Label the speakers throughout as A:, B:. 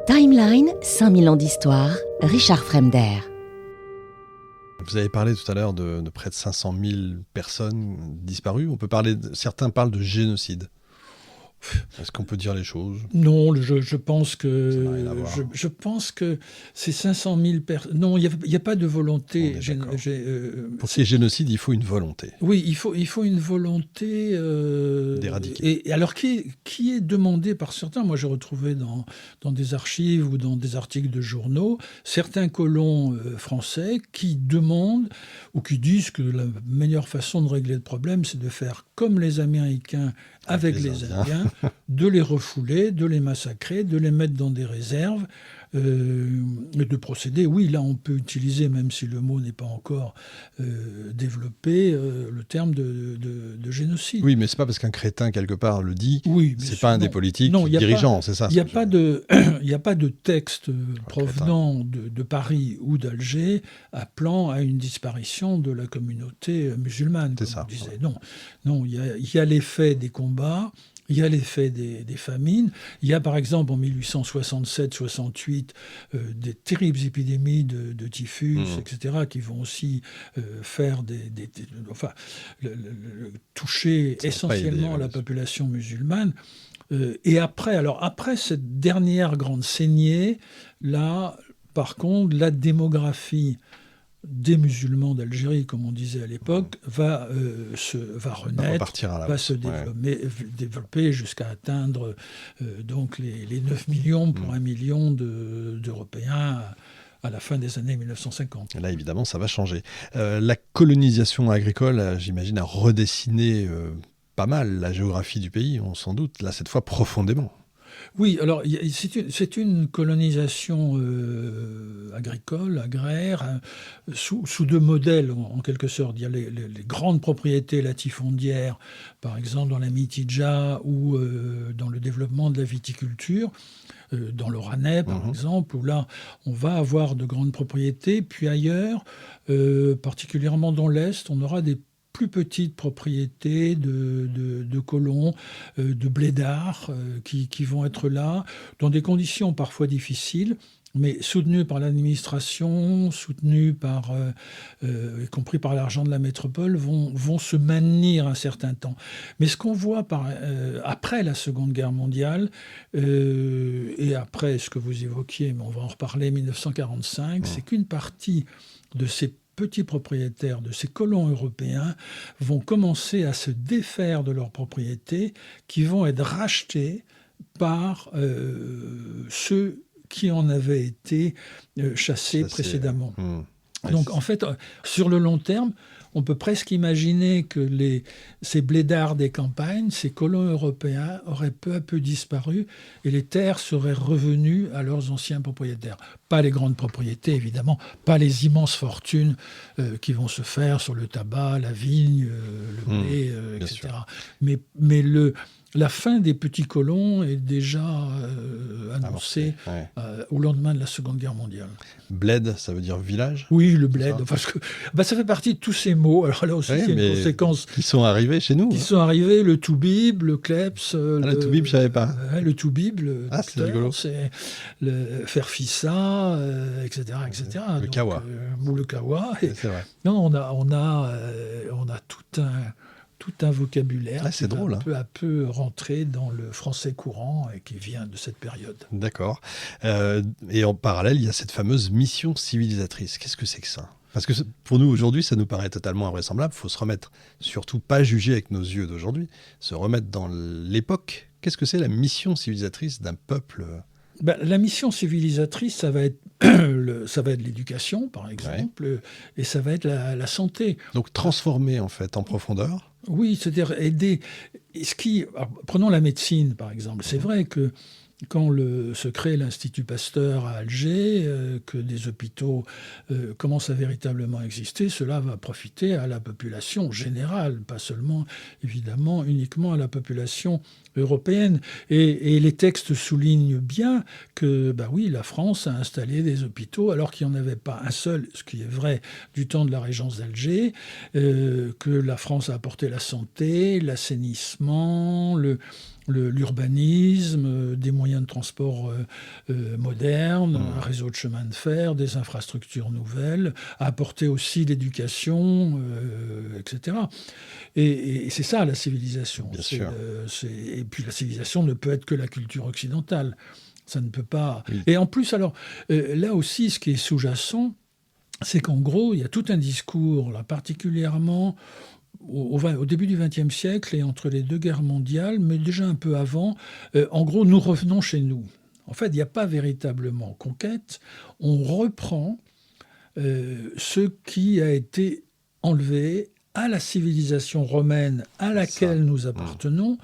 A: Timeline, 5000 ans d'histoire, Richard Fremder.
B: Vous avez parlé tout à l'heure de près de 500 000 personnes disparues. Certains parlent de génocide. Est-ce qu'on peut dire les choses?
C: Non, je pense que
B: Ça n'a rien à voir.
C: je pense que ces 500 000 personnes. Non, il y a pas de volonté.
B: On est d'accord. Pour qu'il y ait génocide, il faut une volonté.
C: Oui, il faut une volonté
B: D'éradiquer.
C: Et alors qui est demandée par certains. Moi, j'ai retrouvé dans des archives ou dans des articles de journaux certains colons français qui demandent ou qui disent que la meilleure façon de régler le problème, c'est de faire comme les Américains avec les Indiens, de les refouler, de les massacrer, de les mettre dans des réserves, et de procéder. Oui, là, on peut utiliser, même si le mot n'est pas encore développé, le terme de génocide.
B: Oui, mais c'est pas parce qu'un crétin, quelque part, le dit,
C: oui,
B: c'est pas un des politiques
C: non,
B: dirigeants, c'est ça.
C: Il n'y a pas de texte provenant de Paris ou d'Alger appelant à une disparition de la communauté musulmane, comme on disait. Ouais. Non, il y a l'effet des combats. Il y a l'effet des famines. Il y a par exemple en 1867-68 des terribles épidémies de typhus, etc., qui vont aussi faire toucher essentiellement la population musulmane. Et après cette dernière grande saignée, là, par contre, la démographie des musulmans d'Algérie, comme on disait à l'époque, va renaître, va se développer jusqu'à atteindre donc les 9 millions pour 1 million d'Européens à la fin des années 1950.
B: Et là, évidemment, ça va changer. La colonisation agricole, j'imagine, a redessiné pas mal la géographie du pays, on s'en doute, là, cette fois profondément.
C: Oui, alors c'est une colonisation agricole, agraire, sous deux modèles en quelque sorte. Il y a les grandes propriétés latifondières, par exemple dans la Mitidja ou dans le développement de la viticulture, dans l'Oranais par exemple, où là on va avoir de grandes propriétés. Puis ailleurs, particulièrement dans l'Est, on aura des plus petites propriétés de colons, de blédards qui vont être là, dans des conditions parfois difficiles, mais soutenus par l'administration, soutenus y compris par l'argent de la métropole, vont se maintenir un certain temps. Mais ce qu'on voit après la Seconde Guerre mondiale, et après ce que vous évoquiez, mais on va en reparler, 1945, c'est qu'une partie de ces petits propriétaires, de ces colons européens, vont commencer à se défaire de leurs propriétés qui vont être rachetées par ceux qui en avaient été chassés précédemment. Donc en fait, sur le long terme, on peut presque imaginer que ces blédards des campagnes, ces colons européens, auraient peu à peu disparu et les terres seraient revenues à leurs anciens propriétaires. Pas les grandes propriétés, évidemment, pas les immenses fortunes qui vont se faire sur le tabac, la vigne, le blé, etc. Mais la fin des petits colons est déjà annoncée au lendemain de la Seconde Guerre mondiale.
B: Bled, ça veut dire village?
C: Oui, le bled. Parce que ça fait partie de tous ces mots. Alors là aussi, il y a une conséquence.
B: Qui sont arrivés chez nous.
C: Qui sont arrivés, le toubib, le kleps.
B: Le toubib, je ne savais pas.
C: Le toubib,
B: c'est rigolo.
C: C'est le ferfissa, etc.
B: Le kawa.
C: Ou le kawa.
B: C'est vrai.
C: Non, on a tout un vocabulaire
B: qui va
C: peu à peu rentrer dans le français courant et qui vient de cette période.
B: D'accord. Et en parallèle, il y a cette fameuse mission civilisatrice. Qu'est-ce que c'est que ça? Parce que pour nous, aujourd'hui, ça nous paraît totalement invraisemblable. Il faut se remettre, surtout pas juger avec nos yeux d'aujourd'hui, se remettre dans l'époque. Qu'est-ce que c'est la mission civilisatrice d'un peuple?
C: La mission civilisatrice, ça va être l'éducation, par exemple, et ça va être la santé.
B: Donc transformer, en fait, en profondeur.
C: Oui, c'est-à-dire aider. Prenons la médecine, par exemple. C'est vrai que quand se crée l'Institut Pasteur à Alger, que des hôpitaux commencent à véritablement exister, cela va profiter à la population générale, pas seulement, évidemment, uniquement à la population européenne. Et les textes soulignent bien que, la France a installé des hôpitaux alors qu'il n'y en avait pas un seul, ce qui est vrai du temps de la Régence d'Alger, que la France a apporté la santé, l'assainissement, l'urbanisme, des moyens de transport modernes, un réseau de chemin de fer, des infrastructures nouvelles, à apporter aussi l'éducation, etc. Et c'est ça la civilisation.
B: Bien sûr.
C: Et puis la civilisation ne peut être que la culture occidentale. Ça ne peut pas.
B: Oui.
C: Et en plus, alors, là aussi, ce qui est sous-jacent, c'est qu'en gros, il y a tout un discours, là, particulièrement au début du XXe siècle et entre les deux guerres mondiales, mais déjà un peu avant. En gros, nous revenons chez nous. En fait, il n'y a pas véritablement conquête. On reprend ce qui a été enlevé à la civilisation romaine à laquelle nous appartenons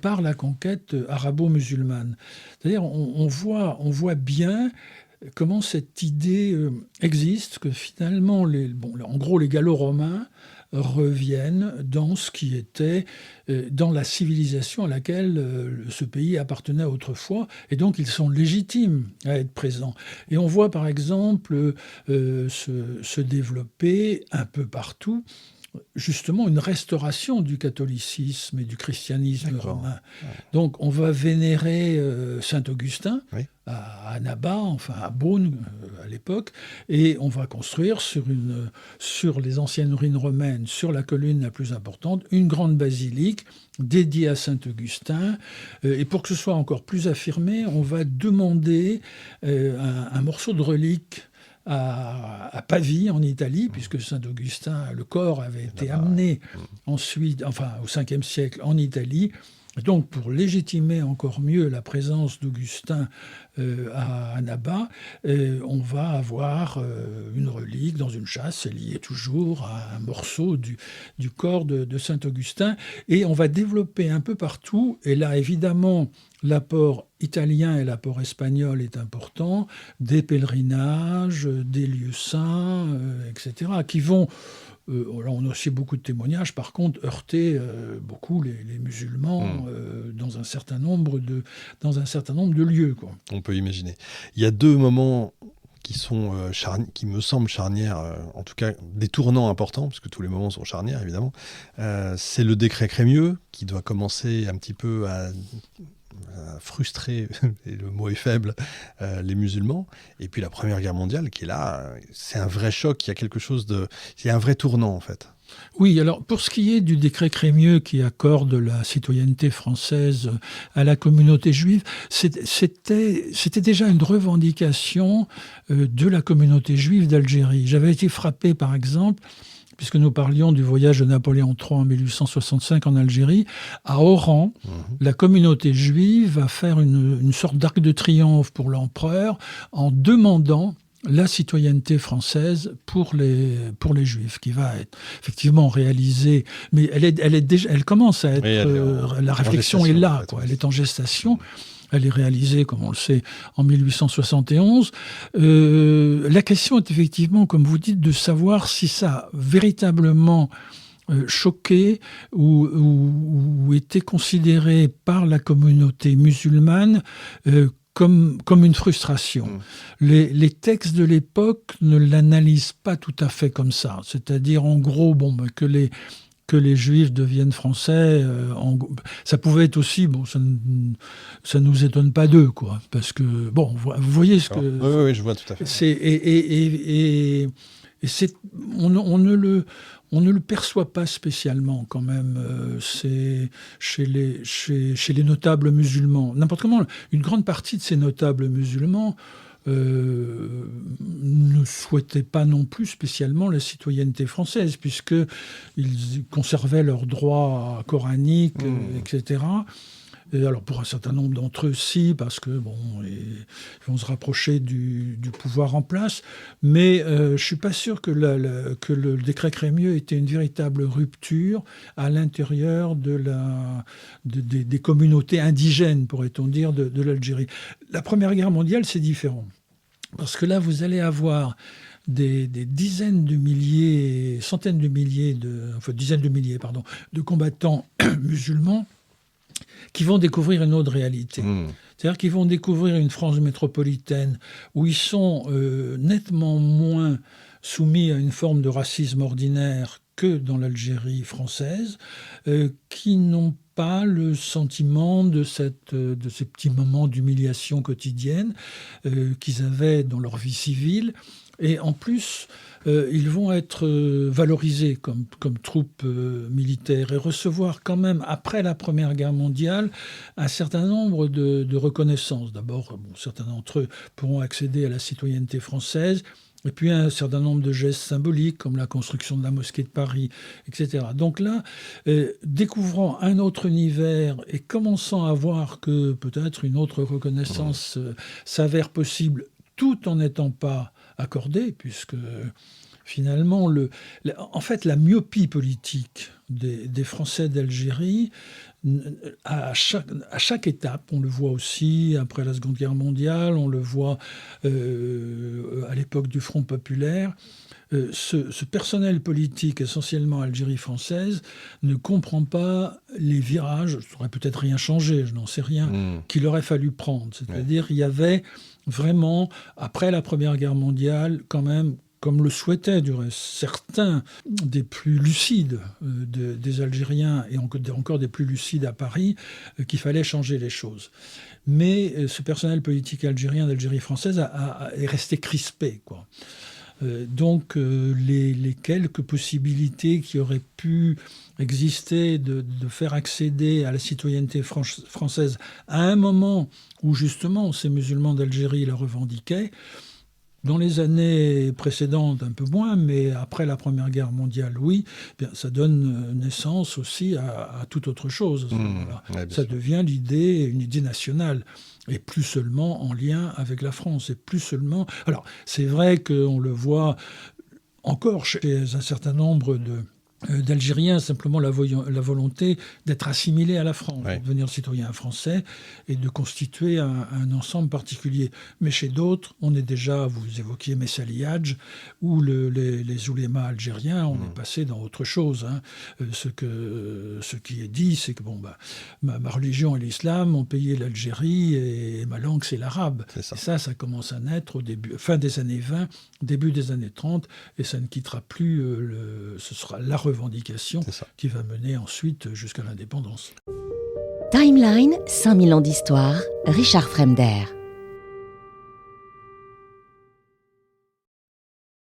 C: par la conquête arabo-musulmane. C'est-à-dire, on voit bien comment cette idée existe, que finalement, en gros, les Gallo-Romains reviennent dans ce qui était dans la civilisation à laquelle ce pays appartenait autrefois, et donc ils sont légitimes à être présents. Et on voit par exemple se développer un peu partout justement une restauration du catholicisme et du christianisme romain. Ouais. Donc on va vénérer Saint-Augustin à Annaba, enfin à Beaune à l'époque, et on va construire sur les anciennes ruines romaines, sur la colline la plus importante, une grande basilique dédiée à Saint-Augustin. Et pour que ce soit encore plus affirmé, on va demander un morceau de relique à Pavie, en Italie, puisque Saint-Augustin, le corps avait été amené ensuite, enfin au 5e siècle, en Italie. Donc, pour légitimer encore mieux la présence d'Augustin à Annaba, on va avoir une relique dans une châsse liée toujours à un morceau du corps de Saint-Augustin. Et on va développer un peu partout, et là, évidemment, l'apport italien et l'apport espagnol est important, des pèlerinages, des lieux saints, etc., qui vont... là, on a aussi beaucoup de témoignages, par contre, heurter beaucoup les musulmans dans un certain nombre de lieux, quoi.
B: On peut imaginer. Il y a deux moments qui qui me semblent charnières, en tout cas des tournants importants, parce que tous les moments sont charnières, évidemment. C'est le décret Crémieux, qui doit commencer un petit peu à frustrer, et le mot est faible, les musulmans. Et puis la Première Guerre mondiale qui est là, c'est un vrai choc, il y a un vrai tournant en fait.
C: Oui, alors pour ce qui est du décret Crémieux qui accorde la citoyenneté française à la communauté juive, c'était déjà une revendication de la communauté juive d'Algérie. J'avais été frappé par exemple, puisque nous parlions du voyage de Napoléon III en 1865 en Algérie, à Oran, la communauté juive va faire une sorte d'arc de triomphe pour l'empereur en demandant la citoyenneté française pour les Juifs, qui va être effectivement réalisée, mais elle commence à être... la réflexion est là, quoi. Elle est en gestation. Elle est réalisée, comme on le sait, en 1871. La question est effectivement, comme vous dites, de savoir si ça a véritablement choqué ou été considéré par la communauté musulmane comme une frustration. Les textes de l'époque ne l'analysent pas tout à fait comme ça. C'est-à-dire, en gros, que les Juifs deviennent français, ça pouvait être aussi, ça ne nous étonne pas d'eux, quoi. Parce que, vous voyez ce que...
B: Oui, je vois tout à fait.
C: On ne le perçoit pas spécialement quand même chez les notables musulmans. N'importe comment, une grande partie de ces notables musulmans ne souhaitaient pas non plus spécialement la citoyenneté française, puisqu'ils conservaient leurs droits coraniques, etc. Et alors pour un certain nombre d'entre eux, si, parce que ils vont se rapprocher du pouvoir en place. Mais je suis pas sûr que le décret Crémieux était une véritable rupture à l'intérieur des communautés indigènes, pourrait-on dire, de l'Algérie. La Première Guerre mondiale, c'est différent. Parce que là, vous allez avoir des dizaines de milliers, centaines de milliers, dizaines de milliers, de combattants musulmans qui vont découvrir une autre réalité. C'est-à-dire qu'ils vont découvrir une France métropolitaine où ils sont nettement moins soumis à une forme de racisme ordinaire que dans l'Algérie française, qui n'ont pas le sentiment de ces petits moments d'humiliation quotidienne qu'ils avaient dans leur vie civile. Et en plus, ils vont être valorisés comme troupes militaires et recevoir quand même, après la Première Guerre mondiale, un certain nombre de reconnaissances. D'abord, certains d'entre eux pourront accéder à la citoyenneté française, et puis un certain nombre de gestes symboliques, comme la construction de la mosquée de Paris, etc. Donc là, découvrant un autre univers et commençant à voir que peut-être une autre reconnaissance s'avère possible, tout en n'étant pas accordée, puisque finalement, en fait, la myopie politique des Français d'Algérie, à chaque étape, on le voit aussi après la Seconde Guerre mondiale, on le voit à l'époque du Front populaire, ce personnel politique, essentiellement Algérie française, ne comprend pas les virages, ça n'aurait peut-être rien changé, je n'en sais rien, qu'il aurait fallu prendre. C'est-à-dire, il y avait vraiment, après la Première Guerre mondiale, quand même, comme le souhaitaient du reste certains des plus lucides des Algériens, et encore des plus lucides à Paris, qu'il fallait changer les choses. Mais ce personnel politique algérien d'Algérie française est resté crispé, quoi. Donc les quelques possibilités qui auraient pu exister de faire accéder à la citoyenneté française à un moment où justement ces musulmans d'Algérie la revendiquaient, dans les années précédentes, un peu moins, mais après la Première Guerre mondiale, oui, bien, ça donne naissance aussi à toute autre chose. Ça devient une idée nationale, et plus seulement en lien avec la France, et plus seulement... Alors, c'est vrai qu'on le voit encore chez un certain nombre d'Algériens, simplement la volonté d'être assimilés à la France, de devenir citoyen français et de constituer un ensemble particulier. Mais chez d'autres, on est déjà, vous évoquiez Messali Hadj, ou les oulémas algériens, on est passé dans autre chose. Ce qui est dit, c'est que ma religion est l'islam, mon pays est l'Algérie, et ma langue c'est l'arabe. Et ça commence à naître au fin des années 20, début des années 30, et ça ne quittera plus, ce sera la revendication qui va mener ensuite jusqu'à l'indépendance.
A: Timeline, 5000 ans d'histoire, Richard Fremder.